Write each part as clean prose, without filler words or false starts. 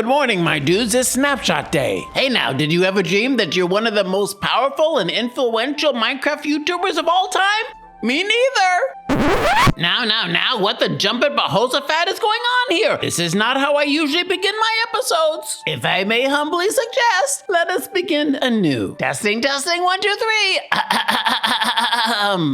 morning, my dudes. It's Snapshot Day. Hey now, did you ever dream that you're one of the most powerful and influential Minecraft YouTubers of all time? Me neither. Now, what the jumpin' Bahosaphat is going on here? This is not how I usually begin my episodes. If I may humbly suggest, let us begin anew. Testing, 1, 2, 3.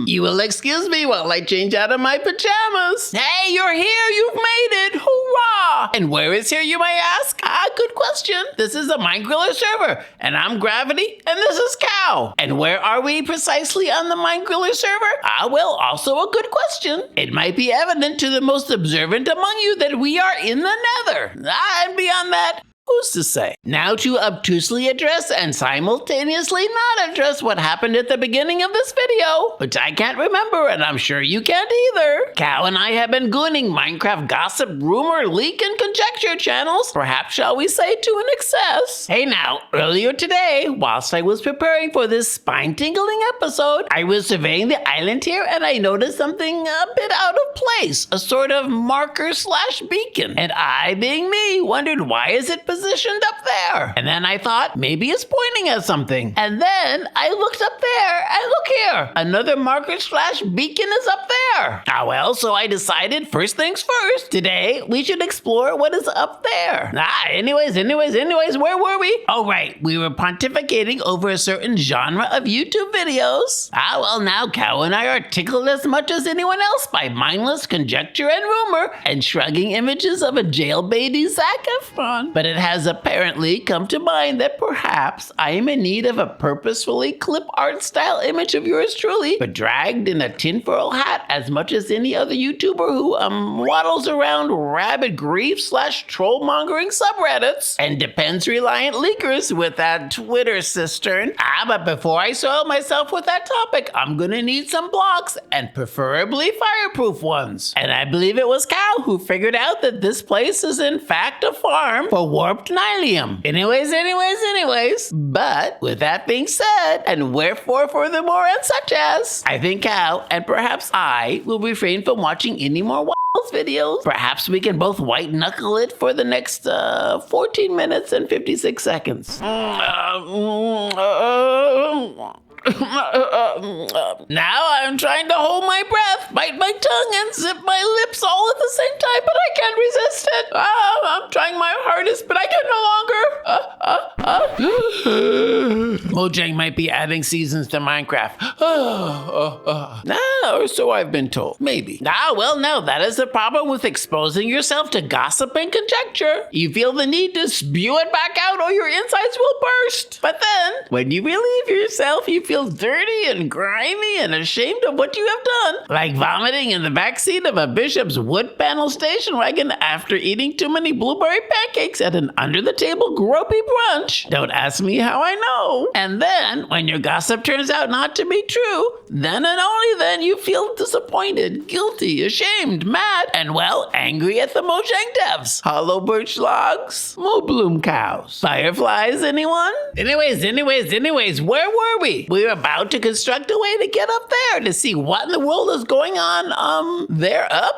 You will excuse me while I change out of my pajamas. Hey, you're here, you've made it, hoorah! And where is here, you may ask? Good question. This is a MindGriller Server, and I'm Gravity, and this is Cow. And where are we precisely on the MindGriller Server? Well, also a good question. It might be evident to the most observant among you that we are in the Nether. And beyond that, who's to say? Now to obtusely address and simultaneously not address what happened at the beginning of this video, which I can't remember and I'm sure you can't either. Cow and I have been gooning Minecraft gossip, rumor, leak, and conjecture channels, perhaps shall we say to an excess. Hey now, earlier today, whilst I was preparing for this spine-tingling episode, I was surveying the island here and I noticed something a bit out of place, a sort of marker/beacon. And I, being me, wondered why is it positioned up there? And then I thought maybe it's pointing at something. And then I looked up there and look here, another marker/beacon is up there. Well, so I decided first things first. Today we should explore what is up there. Anyways, where were we? Oh right, we were pontificating over a certain genre of YouTube videos. Well now Cow and I are tickled as much as anyone else by mindless conjecture and rumor and shrugging images of a jailbaity Zac Efron. But it has apparently come to mind that perhaps I am in need of a purposefully clip art style image of yours truly, but dragged in a tinfoil hat as much as any other YouTuber who waddles around rabid grief/troll mongering subreddits and depends reliant leakers with that Twitter cistern. But before I soil myself with that topic, I'm gonna need some blocks and preferably fireproof ones. And I believe it was Cow who figured out that this place is in fact a farm for warped nylium. Anyways. But with that being said, and wherefore furthermore and such as, I think Cow and perhaps I will refrain from watching any more videos. Perhaps we can both white knuckle it for the next 14 minutes and 56 seconds. Now I'm trying to hold my breath, bite my tongue, and zip my lips all at the same time, but I can't resist it. I'm trying my hardest, but I can no longer. Mojang might be adding seasons to Minecraft. Or so I've been told. Maybe. Well, no, that is the problem with exposing yourself to gossip and conjecture. You feel the need to spew it back out or your insides will burst. But then, when you relieve yourself, you feel dirty and grimy and ashamed of what you have done. Like vomiting in the backseat of a bishop's wood panel station wagon after eating too many blueberry pancakes at an under-the-table gropey brunch. Don't ask me how I know. And then, when your gossip turns out not to be true, then and only then you feel disappointed, guilty, ashamed, mad, and well, angry at the Mojang devs. Hollow birch logs, Moobloom cows, fireflies, anyone? Anyways, where were we? We were about to construct a way to get up there to see what in the world is going on, thereupon.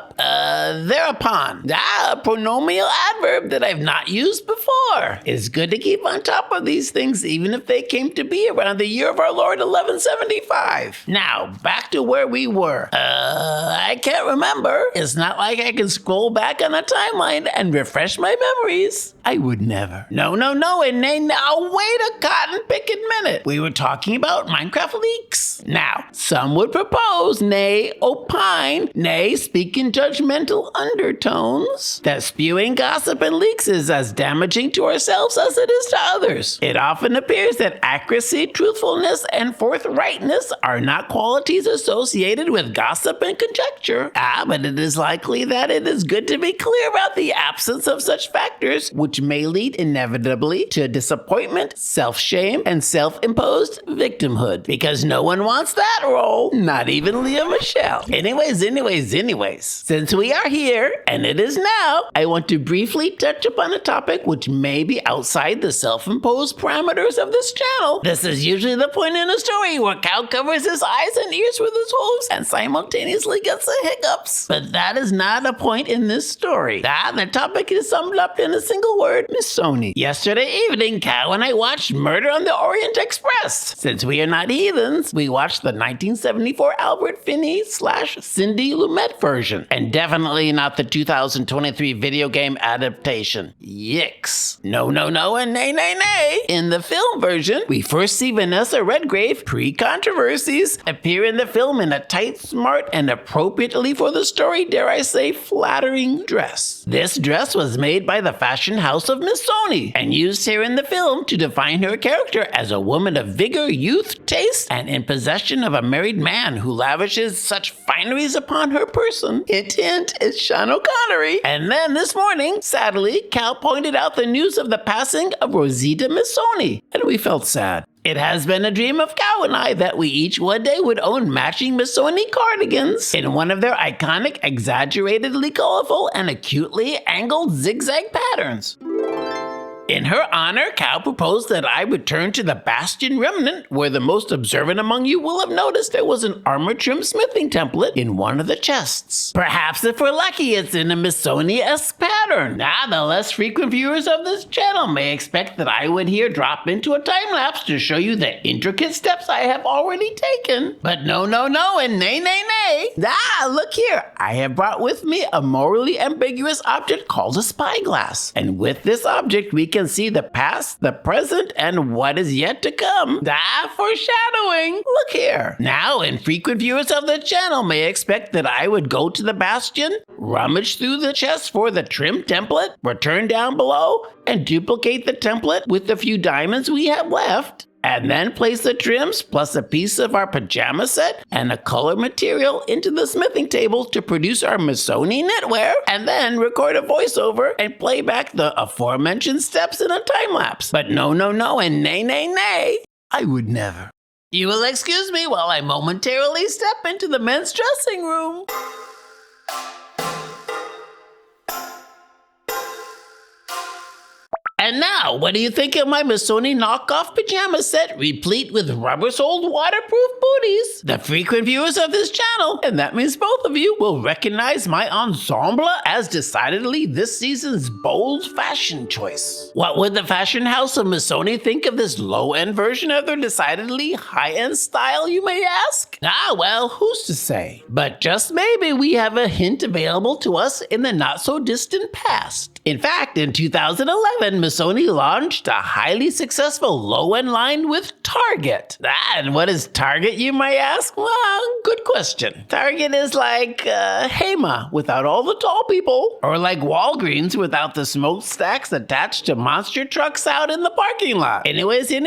A pronomial adverb that I've not used before. It's good to keep on top of these things even if they came to be around the year of our Lord 1175. Now, back to where we were. I can't remember. It's not like I can scroll back on a timeline and refresh my memories. I would never. No, and now wait a cotton picking minute. We were talking about Minecraft leaks. Now, some would propose, nay, opine, nay, speak in judgmental undertones, that spewing gossip and leaks is as damaging to ourselves as it is to others. It often appears that accuracy, truthfulness, and forthrightness are not qualities associated with gossip and conjecture. But it is likely that it is good to be clear about the absence of such factors, which may lead inevitably to disappointment, self-shame, and self-imposed victimhood. Because no one wants that role, not even Leah Michelle. Anyways, since we are here, and it is now, I want to briefly touch upon a topic which may be outside the self-imposed parameters of this channel, Well, this is usually the point in a story where Cow covers his eyes and ears with his hooves and simultaneously gets the hiccups. But that is not a point in this story. The topic is summed up in a single word: Missoni. Yesterday evening, Cow and I watched Murder on the Orient Express. Since we are not heathens, we watched the 1974 Albert Finney/Cindy Lumet version, and definitely not the 2023 video game adaptation. Yikes. No, no, no, and nay, nay, nay. In the film version, we first see Vanessa Redgrave, pre-controversies, appear in the film in a tight, smart, and appropriately for the story, dare I say, flattering dress. This dress was made by the fashion house of Missoni and used here in the film to define her character as a woman of vigor, youth, taste, and in possession of a married man who lavishes such fineries upon her person. Hint, hint, it's Sean O'Connery. And then this morning, sadly, Cal pointed out the news of the passing of Rosita Missoni, and we felt sad. It has been a dream of Cow and I that we each one day would own matching Missoni cardigans in one of their iconic, exaggeratedly colorful, and acutely angled zigzag patterns. In her honor, Cow proposed that I return to the Bastion Remnant, where the most observant among you will have noticed there was an armor-trim smithing template in one of the chests. Perhaps if we're lucky, it's in a Missoni-esque pattern. The less frequent viewers of this channel may expect that I would here drop into a time-lapse to show you the intricate steps I have already taken. But no, no, no, and nay, nay, nay. Look here. I have brought with me a morally ambiguous object called a spyglass. And with this object, we can see the past, the present, and what is yet to come. Foreshadowing. Look here. Now, infrequent viewers of the channel may expect that I would go to the Bastion, rummage through the chest for the trim template, return down below, and duplicate the template with the few diamonds we have left, and then place the trims plus a piece of our pajama set and a color material into the smithing table to produce our Missoni knitwear, and then record a voiceover and play back the aforementioned steps in a time-lapse. But no, no, no, and nay, nay, nay, I would never. You will excuse me while I momentarily step into the men's dressing room. And now, what do you think of my Missoni knockoff pajama set replete with rubber-soled waterproof booties? The frequent viewers of this channel, and that means both of you, will recognize my ensemble as decidedly this season's bold fashion choice. What would the fashion house of Missoni think of this low-end version of their decidedly high-end style, you may ask? Well, who's to say? But just maybe we have a hint available to us in the not-so-distant past. In fact, in 2011, Missoni launched a highly successful low-end line with Target. And what is Target, you might ask? Well, good question. Target is like Hema without all the tall people, or like Walgreens without the smokestacks attached to monster trucks out in the parking lot. Anyways, the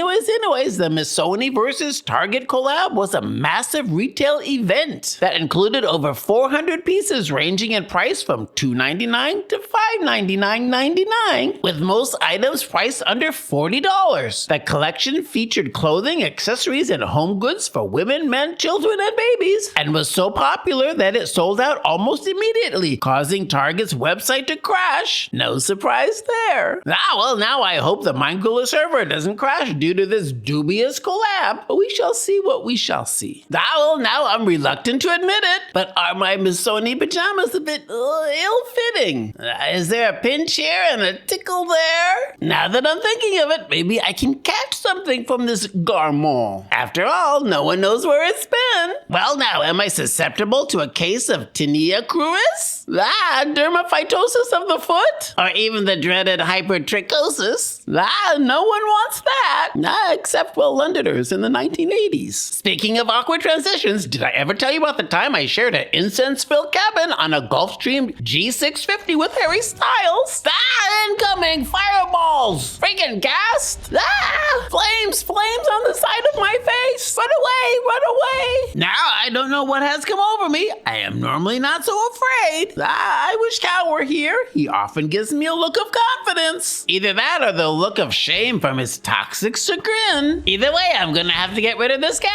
Missoni versus Target collab was a massive retail event that included over 400 pieces ranging in price from $2.99 to $5.99.99, with most items priced under $40. The collection featured clothing, accessories, and home goods for women, men, children, and babies, and was so popular that it sold out almost immediately, causing Target's website to crash. No surprise there. Now I hope the MindGriller server doesn't crash due to this dubious collab, but we shall see what we shall see. Now I'm reluctant to admit it, but are my Missoni pajamas a bit ill-fitting? Is there a pinch here and a tickle there? Now that I'm thinking of it, maybe I can catch something from this garment. After all, no one knows where it's been. Well, now, am I susceptible to a case of tinea cruis? Dermaphytosis of the foot? Or even the dreaded hypertrichosis? No one wants that. Except, Londoners in the 1980s. Speaking of awkward transitions, did I ever tell you about the time I shared an incense-filled cabin on a Gulfstream G650 with Harry Styles? Incoming fireballs! Freaking gassed! Flames on the side of my face! Run away! Now I don't know what has come over me. I am normally not so afraid. I wish Cow were here. He often gives me a look of confidence. Either that or the look of shame from his toxic chagrin. Either way, I'm gonna have to get rid of this cat.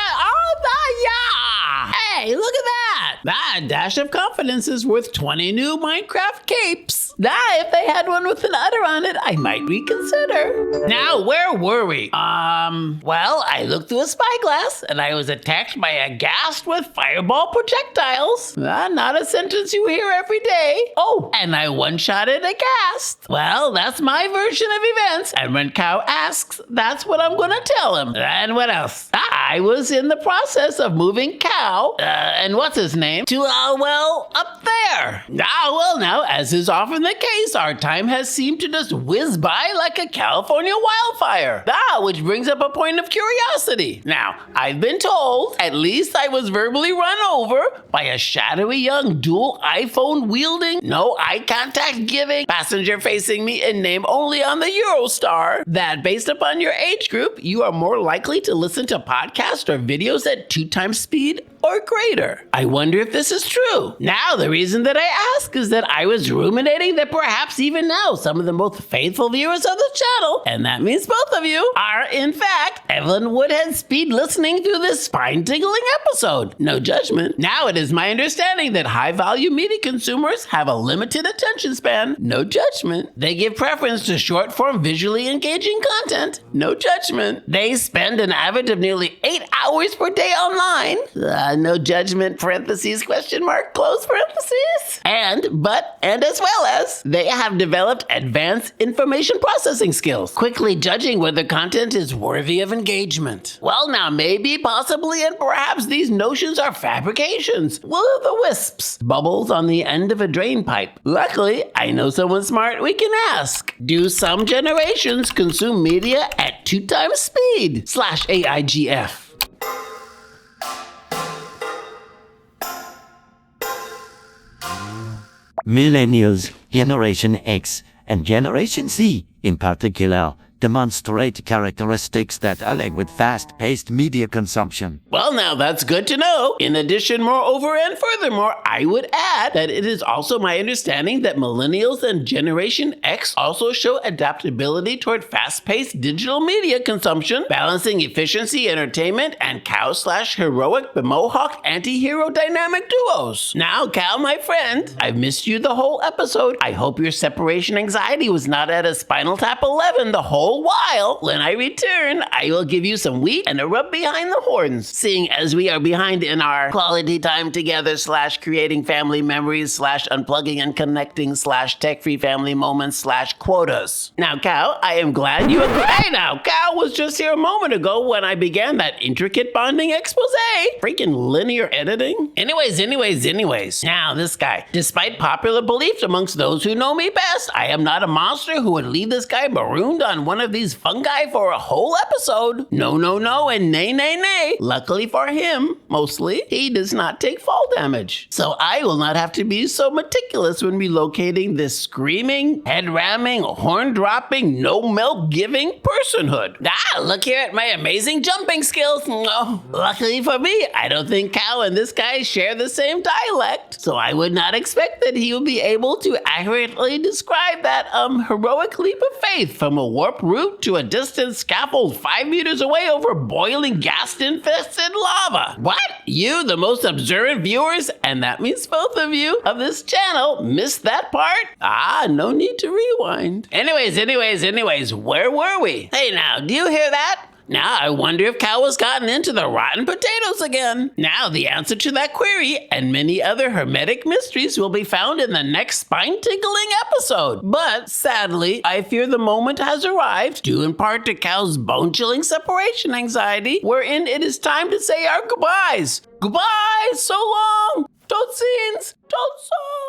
Yeah! Hey, look at that! That dash of confidence is worth 20 new Minecraft capes. If they had one with an udder on it, I might reconsider. Now, where were we? Well, I looked through a spyglass and I was attacked by a ghast with fireball projectiles. Not a sentence you hear every day. Oh, and I one-shotted a ghast. Well, that's my version of events. And when Cow asks, that's what I'm gonna tell him. And what else? I was in the process of moving Cow, and what's his name, to, up there. Now, as is often the case, our time has seemed to just whiz by like a California wildfire. Which brings up a point of curiosity. Now, I've been told, at least I was verbally run over by a shadowy young dual iPhone wielding, no eye contact giving, passenger facing me in name only on the Eurostar, that based upon your age group, you are more likely to listen to podcasts or videos at 2 times speed or greater. I wonder if this is true. Now, the reason that I ask is that I was ruminating that perhaps even now some of the most faithful viewers of the channel, and that means both of you, are in fact Evelyn Woodhead speed listening through this spine-tingling episode. No judgment. Now, it is my understanding that high-value media consumers have a limited attention span. No judgment. They give preference to short-form, visually engaging content. No judgment. They spend an average of nearly 8 hours per day online. No judgment, parentheses, question mark, close parentheses. And as well as, they have developed advanced information processing skills, quickly judging whether content is worthy of engagement. Well, now, maybe, possibly, and perhaps these notions are fabrications. Will-o'-the-wisps, bubbles on the end of a drain pipe. Luckily, I know someone smart we can ask. Do some generations consume media at 2 times speed? /AIGF. Millennials, Generation X, and Generation Z, in particular, demonstrate characteristics that align with fast-paced media consumption. Well, now that's good to know. In addition, moreover, and furthermore, I would add that it is also my understanding that millennials and Generation X also show adaptability toward fast-paced digital media consumption, balancing efficiency, entertainment, and cow/heroic Mohawk anti-hero dynamic duos. Now, Cal, my friend, I've missed you the whole episode. I hope your separation anxiety was not at a Spinal Tap 11 the whole while. When I return, I will give you some wheat and a rub behind the horns, seeing as we are behind in our quality time together / creating family memories / unplugging and connecting / tech-free family moments / quotas. Now, Cal, I am glad you agree. Hey now, Cal was just here a moment ago when I began that intricate bonding expose. Freaking linear editing. Anyways. Now, this guy, despite popular belief amongst those who know me best, I am not a monster who would leave this guy marooned on one of these fungi for a whole episode. No, and nay. Luckily for him, mostly, he does not take fall damage. So I will not have to be so meticulous when relocating this screaming, head-ramming, horn-dropping, no-milk-giving personhood. Look here at my amazing jumping skills. Oh, luckily for me, I don't think Cow and this guy share the same dialect, so I would not expect that he would be able to accurately describe that heroic leap of faith from a warp route to a distant scaffold 5 meters away over boiling gas-infested lava. What? You, the most observant viewers, and that means both of you, of this channel, missed that part? No need to rewind. Anyways, where were we? Hey now, do you hear that? Now, I wonder if Cow has gotten into the rotten potatoes again. Now, the answer to that query and many other hermetic mysteries will be found in the next spine-tickling episode. But, sadly, I fear the moment has arrived, due in part to Cow's bone-chilling separation anxiety, wherein it is time to say our goodbyes. Goodbye, so long, tot ziens, tot zo.